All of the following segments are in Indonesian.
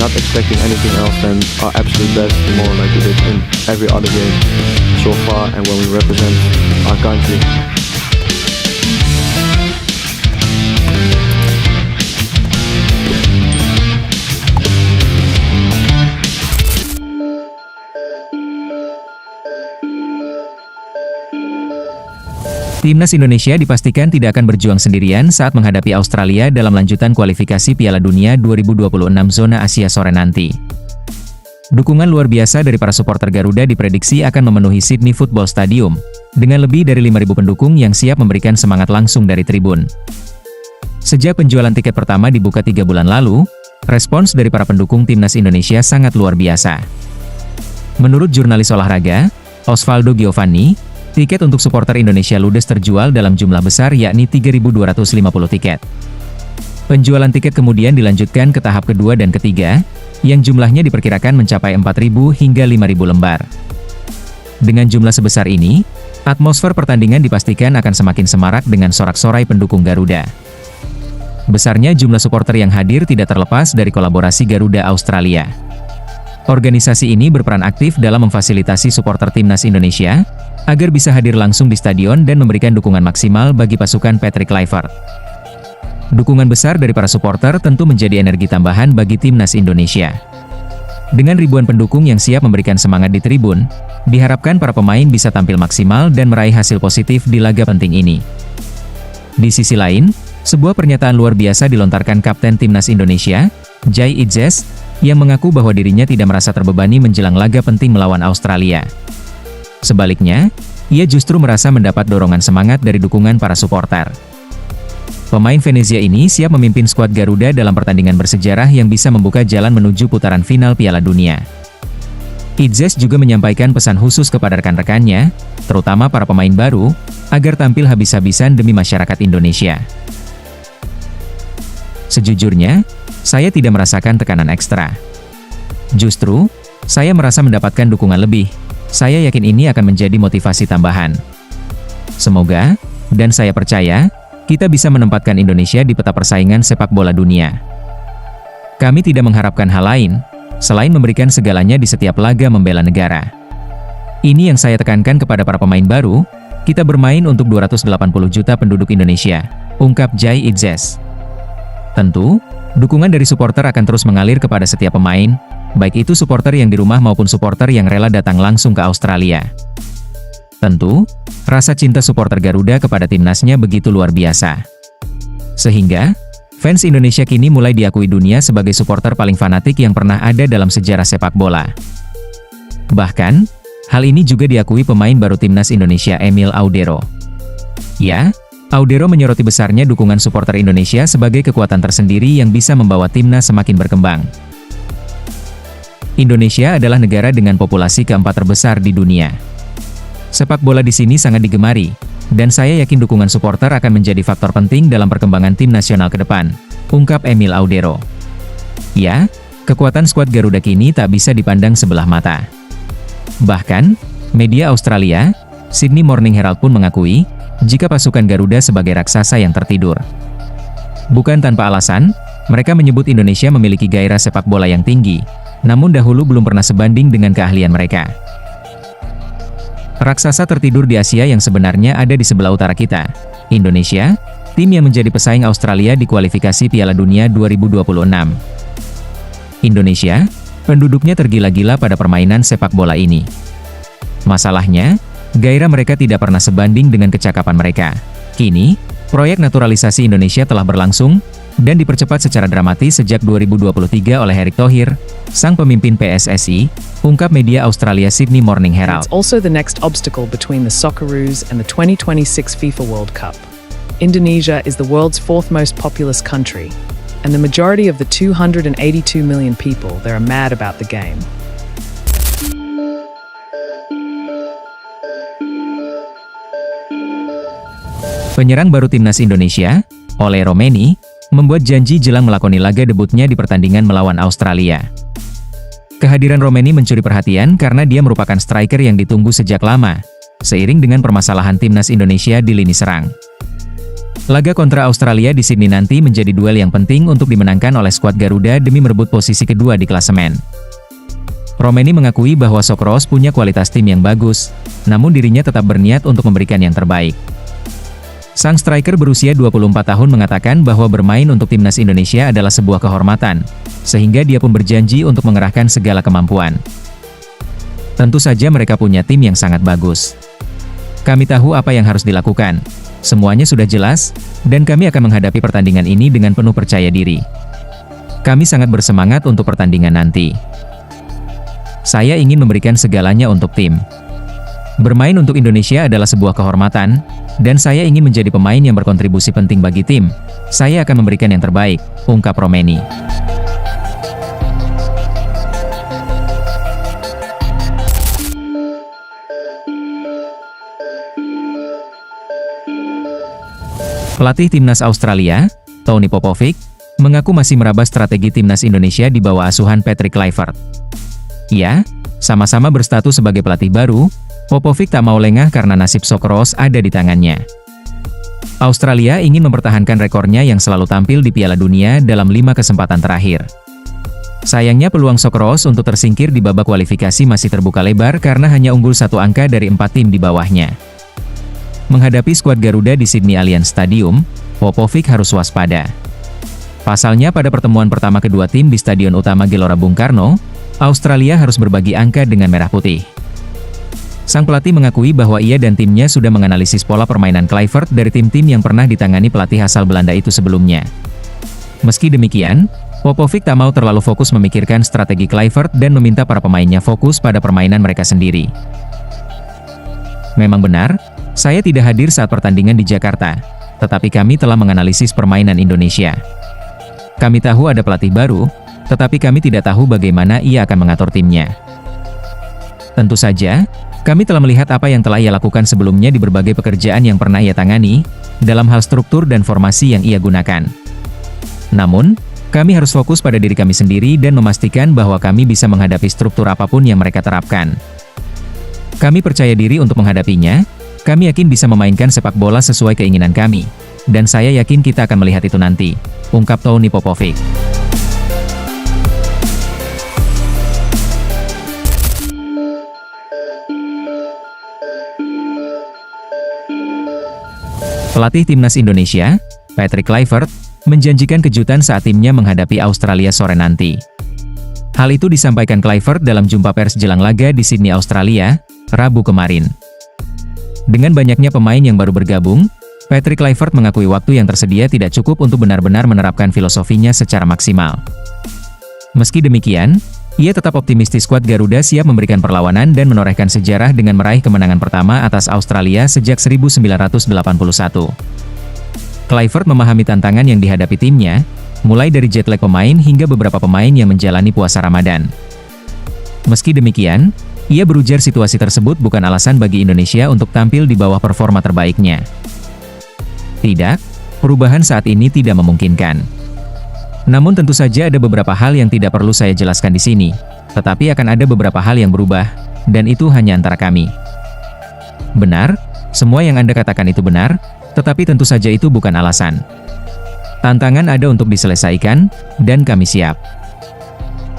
not expecting anything else than our absolute best, more like we did in every other game so far, and when we represent our country. Timnas Indonesia dipastikan tidak akan berjuang sendirian saat menghadapi Australia dalam lanjutan kualifikasi Piala Dunia 2026 zona Asia sore nanti. Dukungan luar biasa dari para supporter Garuda diprediksi akan memenuhi Sydney Football Stadium, dengan lebih dari 5.000 pendukung yang siap memberikan semangat langsung dari tribun. Sejak penjualan tiket pertama dibuka 3 bulan lalu, respons dari para pendukung Timnas Indonesia sangat luar biasa. Menurut jurnalis olahraga, Osvaldo Giovanni, tiket untuk supporter Indonesia ludes terjual dalam jumlah besar yakni 3.250 tiket. Penjualan tiket kemudian dilanjutkan ke tahap kedua dan ketiga, yang jumlahnya diperkirakan mencapai 4.000 hingga 5.000 lembar. Dengan jumlah sebesar ini, atmosfer pertandingan dipastikan akan semakin semarak dengan sorak-sorai pendukung Garuda. Besarnya jumlah supporter yang hadir tidak terlepas dari kolaborasi Garuda Australia. Organisasi ini berperan aktif dalam memfasilitasi supporter Timnas Indonesia, agar bisa hadir langsung di stadion dan memberikan dukungan maksimal bagi pasukan Patrick Kluivert. Dukungan besar dari para supporter tentu menjadi energi tambahan bagi Timnas Indonesia. Dengan ribuan pendukung yang siap memberikan semangat di tribun, diharapkan para pemain bisa tampil maksimal dan meraih hasil positif di laga penting ini. Di sisi lain, sebuah pernyataan luar biasa dilontarkan Kapten Timnas Indonesia, Jai Idzes, yang mengaku bahwa dirinya tidak merasa terbebani menjelang laga penting melawan Australia. Sebaliknya, ia justru merasa mendapat dorongan semangat dari dukungan para supporter. Pemain Venezia ini siap memimpin skuad Garuda dalam pertandingan bersejarah yang bisa membuka jalan menuju putaran final Piala Dunia. Idzes juga menyampaikan pesan khusus kepada rekan-rekannya, terutama para pemain baru, agar tampil habis-habisan demi masyarakat Indonesia. Sejujurnya, saya tidak merasakan tekanan ekstra. Justru, saya merasa mendapatkan dukungan lebih. Saya yakin ini akan menjadi motivasi tambahan. Semoga, dan saya percaya, kita bisa menempatkan Indonesia di peta persaingan sepak bola dunia. Kami tidak mengharapkan hal lain, selain memberikan segalanya di setiap laga membela negara. Ini yang saya tekankan kepada para pemain baru, kita bermain untuk 280 juta penduduk Indonesia, ungkap Jai Idzes. Tentu, dukungan dari supporter akan terus mengalir kepada setiap pemain, baik itu supporter yang di rumah maupun supporter yang rela datang langsung ke Australia. Tentu, rasa cinta supporter Garuda kepada timnasnya begitu luar biasa. Sehingga, fans Indonesia kini mulai diakui dunia sebagai supporter paling fanatik yang pernah ada dalam sejarah sepak bola. Bahkan, hal ini juga diakui pemain baru timnas Indonesia Emil Audero. Ya, Audero menyoroti besarnya dukungan supporter Indonesia sebagai kekuatan tersendiri yang bisa membawa timnas semakin berkembang. Indonesia adalah negara dengan populasi keempat terbesar di dunia. Sepak bola di sini sangat digemari, dan saya yakin dukungan supporter akan menjadi faktor penting dalam perkembangan tim nasional ke depan, ungkap Emil Audero. Ya, kekuatan skuad Garuda kini tak bisa dipandang sebelah mata. Bahkan, media Australia, Sydney Morning Herald pun mengakui, jika pasukan Garuda sebagai raksasa yang tertidur. Bukan tanpa alasan, mereka menyebut Indonesia memiliki gairah sepak bola yang tinggi, namun dahulu belum pernah sebanding dengan keahlian mereka. Raksasa tertidur di Asia yang sebenarnya ada di sebelah utara kita, Indonesia, tim yang menjadi pesaing Australia di kualifikasi Piala Dunia 2026. Indonesia, penduduknya tergila-gila pada permainan sepak bola ini. Masalahnya, gairah mereka tidak pernah sebanding dengan kecakapan mereka. Kini, proyek naturalisasi Indonesia telah berlangsung, dan dipercepat secara dramatis sejak 2023 oleh Erick Thohir, sang pemimpin PSSI, ungkap media Australia Sydney Morning Herald. It's also the next obstacle between the Socceroos and the 2026 FIFA World Cup. Indonesia is the world's fourth most populous country, and the majority of the 282 million people there are mad about the game. Penyerang baru timnas Indonesia, Ole Romeni, membuat janji jelang melakoni laga debutnya di pertandingan melawan Australia. Kehadiran Romeni mencuri perhatian karena dia merupakan striker yang ditunggu sejak lama, seiring dengan permasalahan timnas Indonesia di lini serang. Laga kontra Australia di Sydney nanti menjadi duel yang penting untuk dimenangkan oleh skuad Garuda demi merebut posisi kedua di klasemen. Romeni mengakui bahwa Socceroos punya kualitas tim yang bagus, namun dirinya tetap berniat untuk memberikan yang terbaik. Sang striker berusia 24 tahun mengatakan bahwa bermain untuk timnas Indonesia adalah sebuah kehormatan, sehingga dia pun berjanji untuk mengerahkan segala kemampuan. Tentu saja mereka punya tim yang sangat bagus. Kami tahu apa yang harus dilakukan. Semuanya sudah jelas, dan kami akan menghadapi pertandingan ini dengan penuh percaya diri. Kami sangat bersemangat untuk pertandingan nanti. Saya ingin memberikan segalanya untuk tim. Bermain untuk Indonesia adalah sebuah kehormatan, dan saya ingin menjadi pemain yang berkontribusi penting bagi tim. Saya akan memberikan yang terbaik, ungkap Romeni. Pelatih timnas Australia, Tony Popovic, mengaku masih meraba strategi timnas Indonesia di bawah asuhan Patrick Kluivert. Ya, sama-sama berstatus sebagai pelatih baru, Popovic tak mau lengah karena nasib Socceroos ada di tangannya. Australia ingin mempertahankan rekornya yang selalu tampil di Piala Dunia dalam 5 kesempatan terakhir. Sayangnya peluang Socceroos untuk tersingkir di babak kualifikasi masih terbuka lebar karena hanya unggul 1 angka dari 4 tim di bawahnya. Menghadapi skuad Garuda di Sydney Alliance Stadium, Popovic harus waspada. Pasalnya pada pertemuan pertama kedua tim di Stadion Utama Gelora Bung Karno, Australia harus berbagi angka dengan Merah Putih. Sang pelatih mengakui bahwa ia dan timnya sudah menganalisis pola permainan Kluivert dari tim-tim yang pernah ditangani pelatih asal Belanda itu sebelumnya. Meski demikian, Popovic tak mau terlalu fokus memikirkan strategi Kluivert dan meminta para pemainnya fokus pada permainan mereka sendiri. Memang benar, saya tidak hadir saat pertandingan di Jakarta, tetapi kami telah menganalisis permainan Indonesia. Kami tahu ada pelatih baru, tetapi kami tidak tahu bagaimana ia akan mengatur timnya. Tentu saja, kami telah melihat apa yang telah ia lakukan sebelumnya di berbagai pekerjaan yang pernah ia tangani, dalam hal struktur dan formasi yang ia gunakan. Namun, kami harus fokus pada diri kami sendiri dan memastikan bahwa kami bisa menghadapi struktur apapun yang mereka terapkan. Kami percaya diri untuk menghadapinya. Kami yakin bisa memainkan sepak bola sesuai keinginan kami, dan saya yakin kita akan melihat itu nanti, ungkap Tony Popovic. Pelatih timnas Indonesia, Patrick Kluivert, menjanjikan kejutan saat timnya menghadapi Australia sore nanti. Hal itu disampaikan Kluivert dalam jumpa pers jelang laga di Sydney, Australia, Rabu kemarin. Dengan banyaknya pemain yang baru bergabung, Patrick Kluivert mengakui waktu yang tersedia tidak cukup untuk benar-benar menerapkan filosofinya secara maksimal. Meski demikian, ia tetap optimistis skuad Garuda siap memberikan perlawanan dan menorehkan sejarah dengan meraih kemenangan pertama atas Australia sejak 1981. Kluivert memahami tantangan yang dihadapi timnya, mulai dari jet lag pemain hingga beberapa pemain yang menjalani puasa Ramadan. Meski demikian, ia berujar situasi tersebut bukan alasan bagi Indonesia untuk tampil di bawah performa terbaiknya. Tidak, perubahan saat ini tidak memungkinkan. Namun tentu saja ada beberapa hal yang tidak perlu saya jelaskan di sini, tetapi akan ada beberapa hal yang berubah, dan itu hanya antara kami. Benar, semua yang Anda katakan itu benar, tetapi tentu saja itu bukan alasan. Tantangan ada untuk diselesaikan, dan kami siap.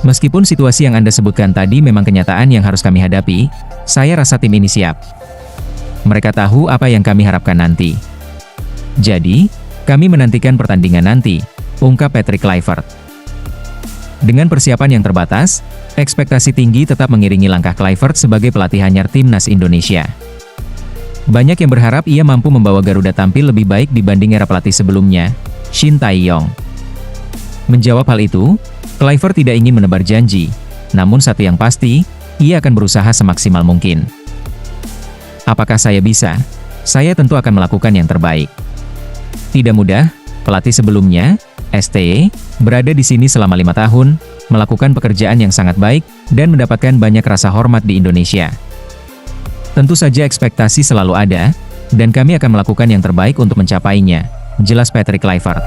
Meskipun situasi yang Anda sebutkan tadi memang kenyataan yang harus kami hadapi, saya rasa tim ini siap. Mereka tahu apa yang kami harapkan nanti. Jadi, kami menantikan pertandingan nanti, ungkap Patrick Kluivert. Dengan persiapan yang terbatas, ekspektasi tinggi tetap mengiringi langkah Kluivert sebagai pelatih anyar timnas Indonesia. Banyak yang berharap ia mampu membawa Garuda tampil lebih baik dibanding era pelatih sebelumnya, Shin Tae-yong. Menjawab hal itu, Kluivert tidak ingin menebar janji, namun satu yang pasti, ia akan berusaha semaksimal mungkin. Apakah saya bisa? Saya tentu akan melakukan yang terbaik. Tidak mudah, pelatih sebelumnya, STY, berada di sini selama 5 tahun, melakukan pekerjaan yang sangat baik, dan mendapatkan banyak rasa hormat di Indonesia. Tentu saja ekspektasi selalu ada, dan kami akan melakukan yang terbaik untuk mencapainya, jelas Patrick Kluivert.